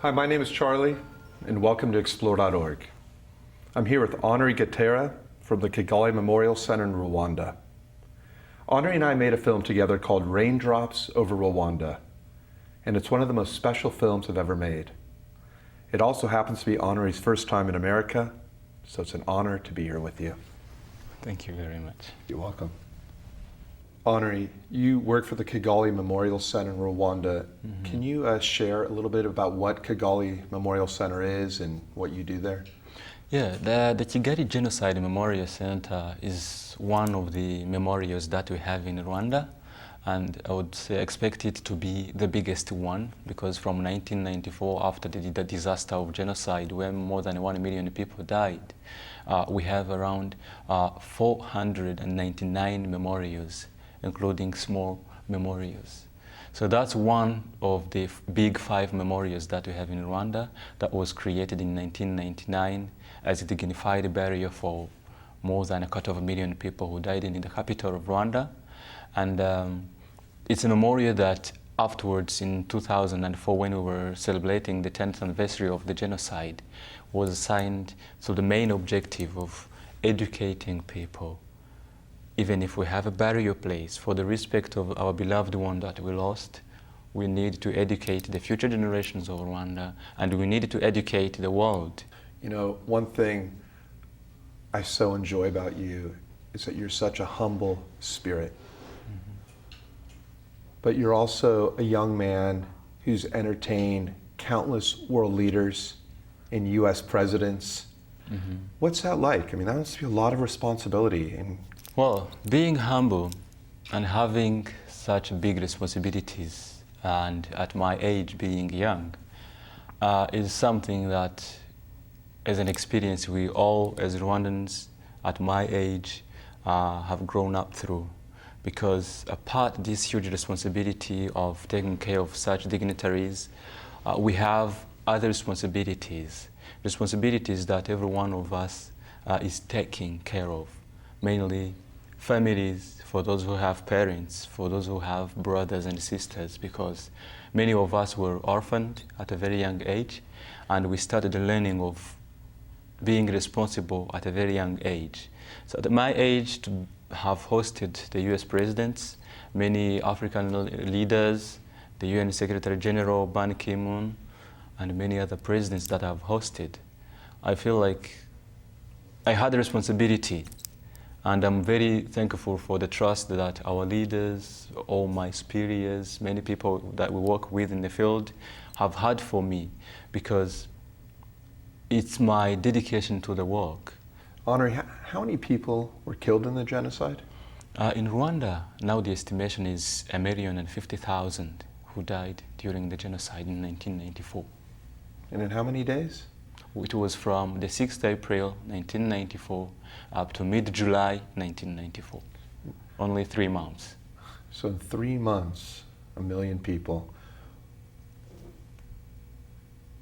Hi, my name is Charlie, and welcome to Explore.org. I'm here with Honoré from the Kigali Memorial Center in Rwanda. Honoré and I made a film together called Raindrops Over Rwanda, and it's one of the most special films I've ever made. It also happens to be Honoré's first time in America, so it's an honor to be here with you. Thank you very much. You're welcome. Honoré, you work for the Kigali Memorial Center in Rwanda. Mm-hmm. Can you share a little bit about what Kigali Memorial Center is and what you do there? Yeah, the Kigali Genocide Memorial Center is one of the memorials that we have in Rwanda, and I would say expect it to be the biggest one, because from 1994, after the disaster of genocide where more than 1 million people died, we have around 499 memorials, including small memorials. So that's one of the big 5 memorials that we have in Rwanda that was created in 1999 as a dignified burial for more than 250,000 people who died in the capital of Rwanda. And it's a memorial that afterwards in 2004, when we were celebrating the 10th anniversary of the genocide, was assigned to the main objective of educating people. Even if we have a burial place for the respect of our beloved one that we lost, we need to educate the future generations of Rwanda, and we need to educate the world. You know, one thing I so enjoy about you is that you're such a humble spirit. Mm-hmm. But you're also a young man who's entertained countless world leaders and US presidents. Mm-hmm. What's that like? I mean, that must be a lot of responsibility. Well, being humble and having such big responsibilities, and at my age being young, is something that is an experience we all as Rwandans at my age have grown up through. Because apart this huge responsibility of taking care of such dignitaries, we have other responsibilities that every one of us is taking care of, mainly families, for those who have parents, for those who have brothers and sisters, because many of us were orphaned at a very young age, and we started the learning of being responsible at a very young age. So at my age, to have hosted the US presidents, many African leaders, the UN Secretary General Ban Ki-moon, and many other presidents that I've hosted, I feel like I had a responsibility. And I'm very thankful for the trust that our leaders, all my superiors, many people that we work with in the field have had for me, because it's my dedication to the work. Honoré, how many people were killed in the genocide? In Rwanda, now the estimation is 1,050,000 who died during the genocide in 1994. And in how many days? It was from the 6th April 1994 up to mid-July 1994. Only 3 months. So in 3 months, 1 million people.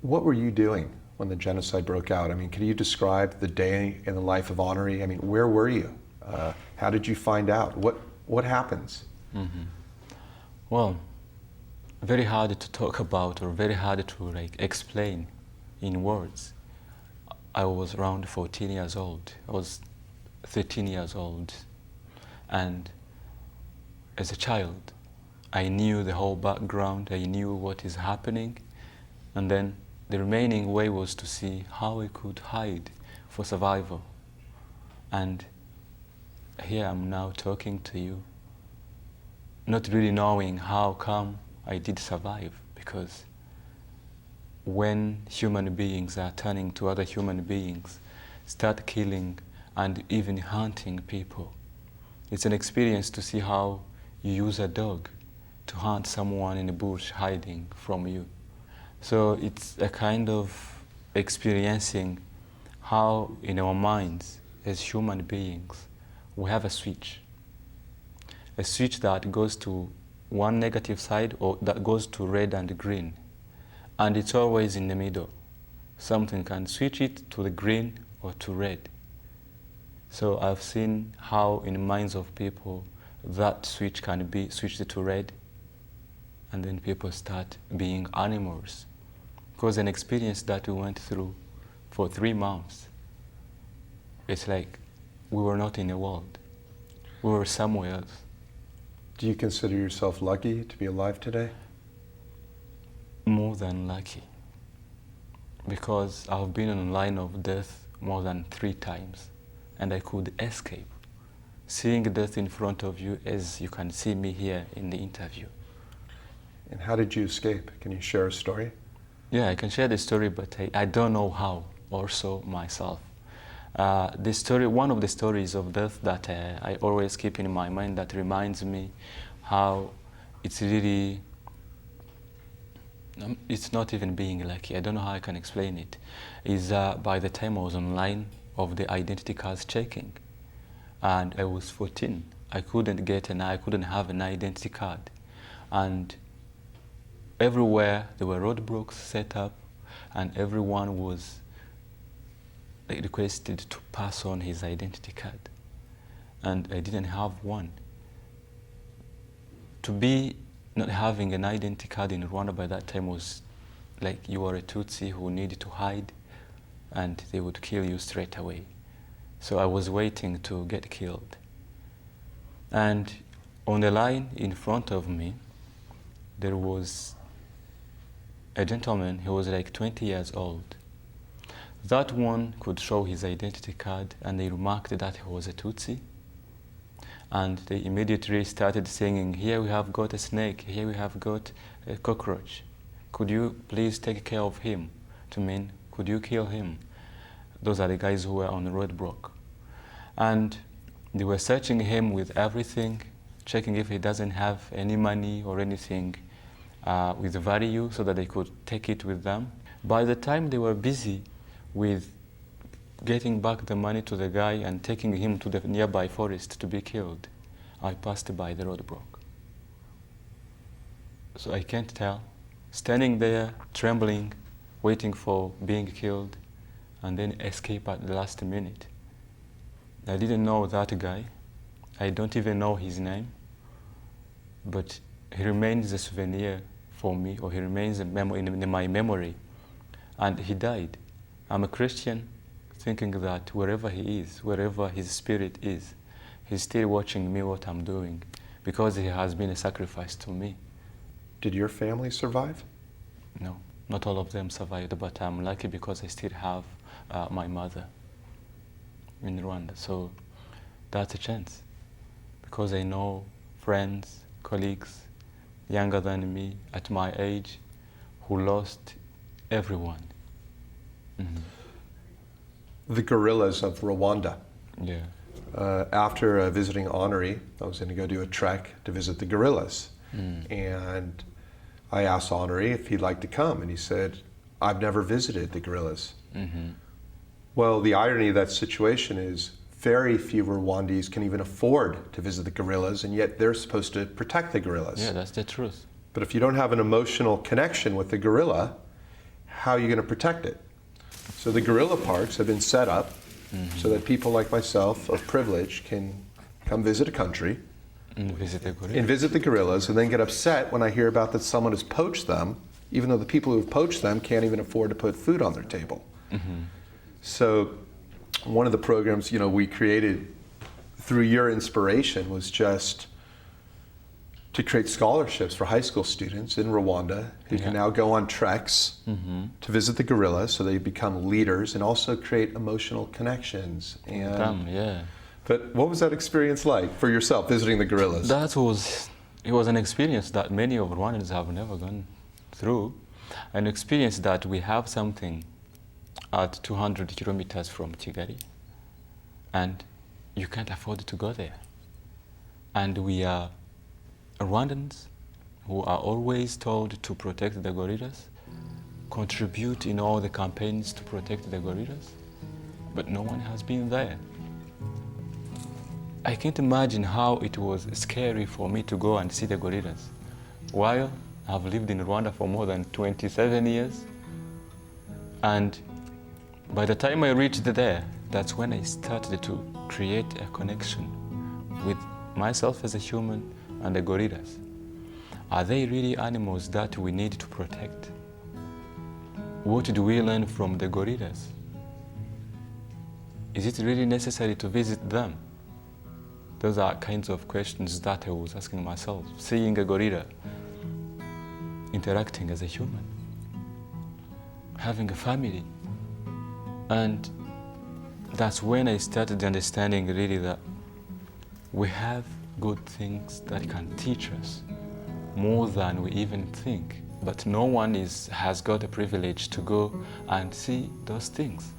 What were you doing when the genocide broke out? I mean, can you describe the day in the life of Honoré? I mean, where were you? How did you find out? What happens? Mm-hmm. Well, very hard to talk about, or very hard to explain in words. I was around 14 years old. I was 13 years old. And as a child, I knew the whole background. I knew what is happening. And then the remaining way was to see how I could hide for survival. And here I'm now talking to you, not really knowing how come I did survive, because when human beings are turning to other human beings, start killing and even hunting people, it's an experience to see how you use a dog to hunt someone in the bush hiding from you. So it's a kind of experiencing how in our minds as human beings we have a switch that goes to one negative side, or that goes to red and green. And it's always in the middle. Something can switch it to the green or to red. So I've seen how in the minds of people that switch can be switched to red, and then people start being animals. Because an experience that we went through for 3 months, it's like we were not in the world. We were somewhere else. Do you consider yourself lucky to be alive today? More than lucky. Because I've been on the line of death more than 3 times, and I could escape. Seeing death in front of you as you can see me here in the interview. And how did you escape? Can you share a story? Yeah, I can share the story, but I don't know how, also myself. This story, one of the stories of death that I always keep in my mind that reminds me how it's really, it's not even being lucky. I don't know how I can explain it. Is by the time I was online of the identity cards checking, and I was 14. I couldn't have an identity card. And everywhere there were roadblocks set up, and everyone was requested to pass on his identity card. And I didn't have one. To be not having an identity card in Rwanda by that time was like you were a Tutsi who needed to hide, and they would kill you straight away. So I was waiting to get killed. And on the line in front of me, there was a gentleman who was like 20 years old. That one could show his identity card, and they remarked that he was a Tutsi. And they immediately started singing, "Here we have got a snake, here we have got a cockroach. Could you please take care of him?" To mean, could you kill him? Those are the guys who were on the roadblock. And they were searching him with everything, checking if he doesn't have any money or anything with value so that they could take it with them. By the time they were busy with getting back the money to the guy and taking him to the nearby forest to be killed, I passed by the roadblock. So I can't tell. Standing there, trembling, waiting for being killed, and then escape at the last minute. I didn't know that guy. I don't even know his name. But he remains a souvenir for me, or he remains in my memory. And he died. I'm a Christian, thinking that wherever he is, wherever his spirit is, he's still watching me what I'm doing, because he has been a sacrifice to me. Did your family survive? No, not all of them survived, but I'm lucky because I still have my mother in Rwanda. So that's a chance, because I know friends, colleagues, younger than me, at my age, who lost everyone. Mm-hmm. The guerrillas of Rwanda. Yeah. After visiting Honoré, I was going to go do a trek to visit the guerrillas. And I asked Honoré if he'd like to come, and he said, "I've never visited the guerrillas." Mm-hmm. Well, the irony of that situation is very few Rwandese can even afford to visit the guerrillas, and yet they're supposed to protect the guerrillas. Yeah, that's the truth. But if you don't have an emotional connection with the guerrilla, how are you going to protect it? So the guerrilla parks have been set up so that people like myself of privilege can come visit a country And visit the gorilla. and visit the guerrillas, and then get upset when I hear about that someone has poached them, even though the people who have poached them can't even afford to put food on their table. Mm-hmm. So one of the programs, we created through your inspiration was just to create scholarships for high school students in Rwanda who can now go on treks to visit the guerrillas, so they become leaders, and also create emotional connections. But what was that experience like for yourself, visiting the guerrillas? It was an experience that many of Rwandans have never gone through. An experience that we have something at 200 kilometers from Kigali, and you can't afford to go there. And we are Rwandans who are always told to protect the gorillas, contribute in all the campaigns to protect the gorillas, but no one has been there. I can't imagine how it was scary for me to go and see the gorillas, while I've lived in Rwanda for more than 27 years. And by the time I reached there, that's when I started to create a connection with myself as a human and the gorillas. Are they really animals that we need to protect? What do we learn from the gorillas? Is it really necessary to visit them? Those are kinds of questions that I was asking myself, seeing a gorilla interacting as a human, having a family. And that's when I started understanding really that we have good things that can teach us more than we even think. But no one has got the privilege to go and see those things.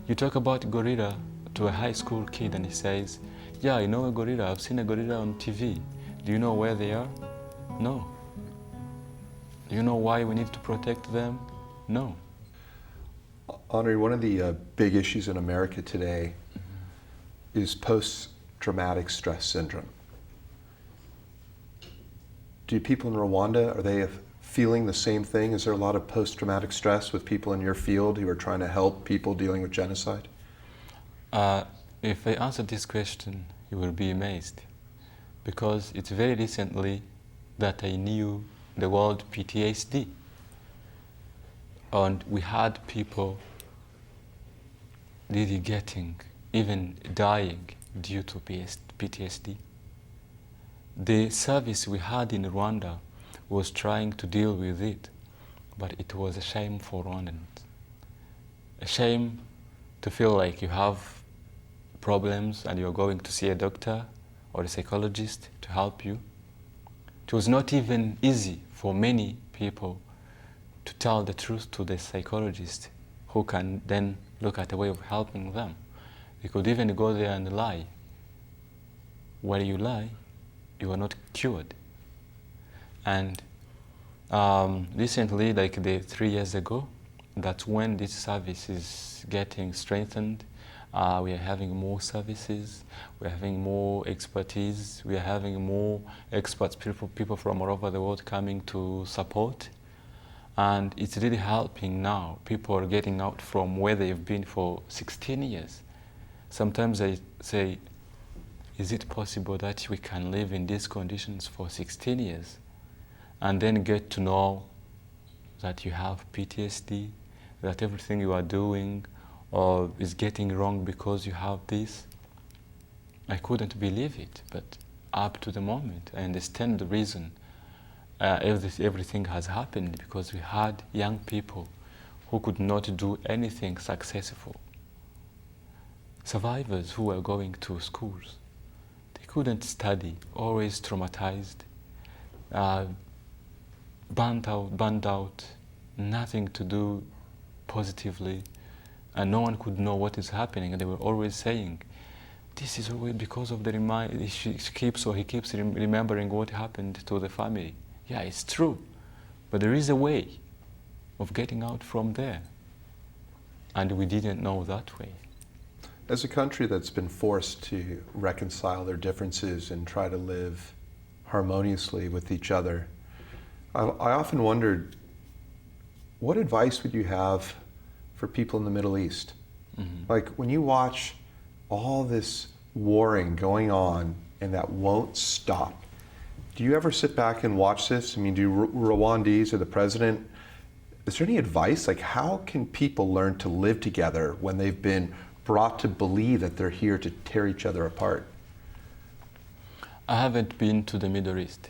You talk about gorilla to a high school kid and he says, yeah, I know a gorilla, I've seen a gorilla on TV. Do you know where they are? No. Do you know why we need to protect them? No. Honoré, one of the big issues in America today is post-traumatic stress syndrome. Do people in Rwanda, are they feeling the same thing? Is there a lot of post-traumatic stress with people in your field who are trying to help people dealing with genocide? If I answer this question, you will be amazed, because it's very recently that I knew the word PTSD. And we had people really even dying due to PTSD. The service we had in Rwanda was trying to deal with it, but it was a shame for Rwandans. A shame to feel like you have problems and you're going to see a doctor or a psychologist to help you. It was not even easy for many people to tell the truth to the psychologist, who can then look at a way of helping them. They could even go there and lie. While you lie, you are not cured. And recently, like 3 years ago, that's when this service is getting strengthened. We are having more services, we are having more expertise, we are having more experts, people from all over the world coming to support. And it's really helping now. People are getting out from where they've been for 16 years. Sometimes I say, is it possible that we can live in these conditions for 16 years and then get to know that you have PTSD, that everything you are doing is getting wrong because you have this? I couldn't believe it, but up to the moment, I understand the reason everything has happened, because we had young people who could not do anything successful. Survivors who were going to schools, they couldn't study, always traumatized, burned out, nothing to do positively, and no one could know what is happening. And they were always saying, this is always because of he keeps remembering what happened to the family. Yeah, it's true, but there is a way of getting out from there, and we didn't know that way. As a country that's been forced to reconcile their differences and try to live harmoniously with each other, I often wondered, what advice would you have for people in the Middle East? Mm-hmm. Like, when you watch all this warring going on and that won't stop, do you ever sit back and watch this? I mean, do Rwandese or the president, is there any advice? Like, how can people learn to live together when they've been brought to believe that they're here to tear each other apart? I haven't been to the Middle East,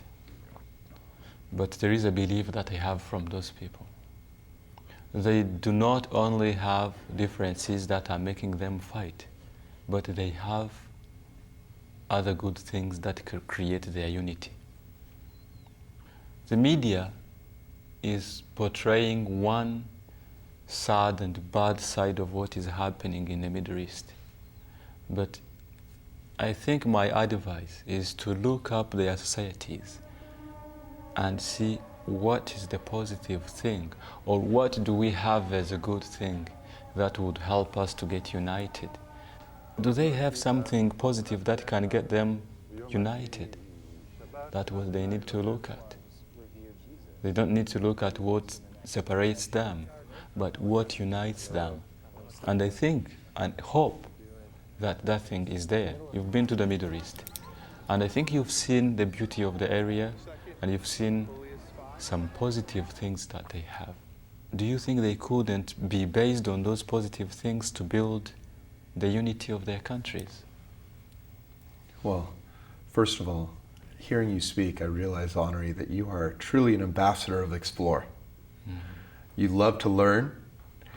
but there is a belief that I have from those people. They do not only have differences that are making them fight, but they have other good things that could create their unity. The media is portraying one sad and bad side of what is happening in the Middle East. But I think my advice is to look up their societies and see what is the positive thing, or what do we have as a good thing that would help us to get united. Do they have something positive that can get them united? That's what they need to look at. They don't need to look at what separates them, but what unites them. And I think and hope that that thing is there. You've been to the Middle East, and I think you've seen the beauty of the area, and you've seen some positive things that they have. do you think they couldn't be based on those positive things to build the unity of their countries? Well, first of all, hearing you speak, I realize, Honoré, that you are truly an ambassador of Explore. You love to learn,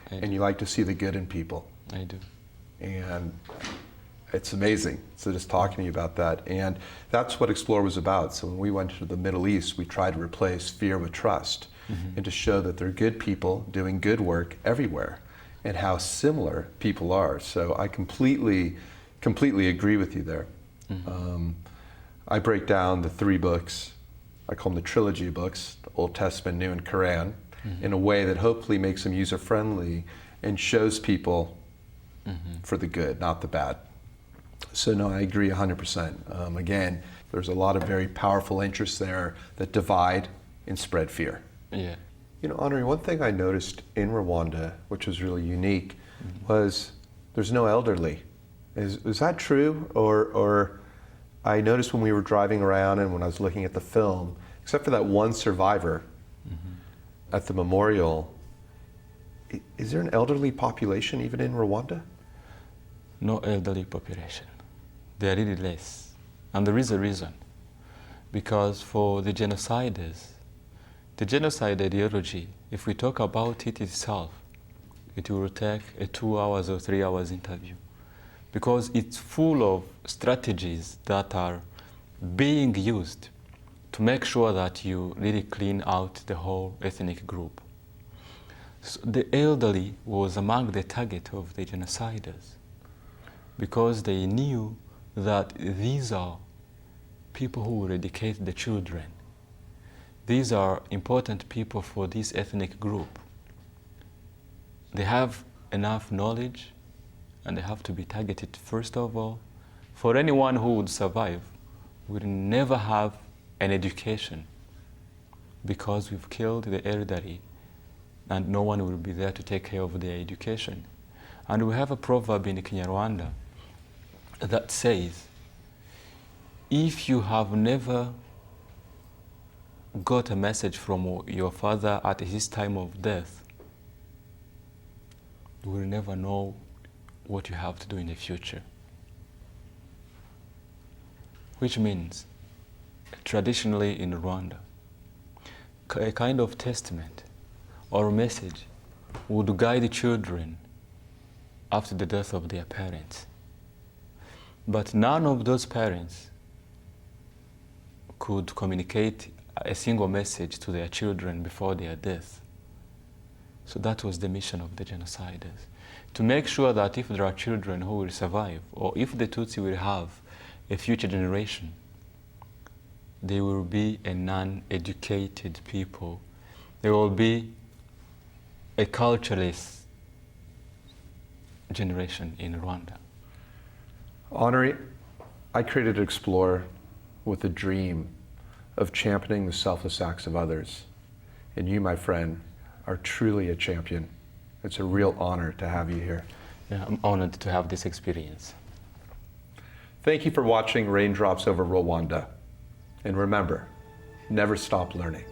and you like to see the good in people. I do. And it's amazing. So just talking to you about that. And that's what Explore was about. So when we went to the Middle East, we tried to replace fear with trust and to show that there are good people doing good work everywhere and how similar people are. So I completely agree with you there. I break down the 3 books, I call them the trilogy of books, the Old Testament, New, and Quran, in a way that hopefully makes them user-friendly and shows people for the good, not the bad. So no, I agree 100%. Again, there's a lot of very powerful interests there that divide and spread fear. Yeah. You know, Honoré, one thing I noticed in Rwanda, which was really unique, was there's no elderly. Is that true? Or I noticed when we were driving around and when I was looking at the film, except for that one survivor at the memorial, is there an elderly population even in Rwanda? No elderly population. They are really less. And there is a reason. Because for the genociders, the genocide ideology, if we talk about it itself, it will take a 2 hours or 3 hours interview. Because it's full of strategies that are being used to make sure that you really clean out the whole ethnic group. So the elderly was among the target of the genociders because they knew that these are people who will educate the children. These are important people for this ethnic group. They have enough knowledge and they have to be targeted first of all. For anyone who would survive, will never have an education because we've killed the elderly and no one will be there to take care of their education. And we have a proverb in Kinyarwanda that says, if you have never got a message from your father at his time of death, you will never know what you have to do in the future. Which means, traditionally in Rwanda, a kind of testament or message would guide children after the death of their parents. But none of those parents could communicate a single message to their children before their death. So that was the mission of the genociders, to make sure that if there are children who will survive, or if the Tutsi will have a future generation, they will be a non-educated people. They will be a cultureless generation in Rwanda. Honoré, I created Explore with a dream of championing the selfless acts of others. And you, my friend, are truly a champion. It's a real honor to have you here. Yeah, I'm honored to have this experience. Thank you for watching Raindrops Over Rwanda. And remember, never stop learning.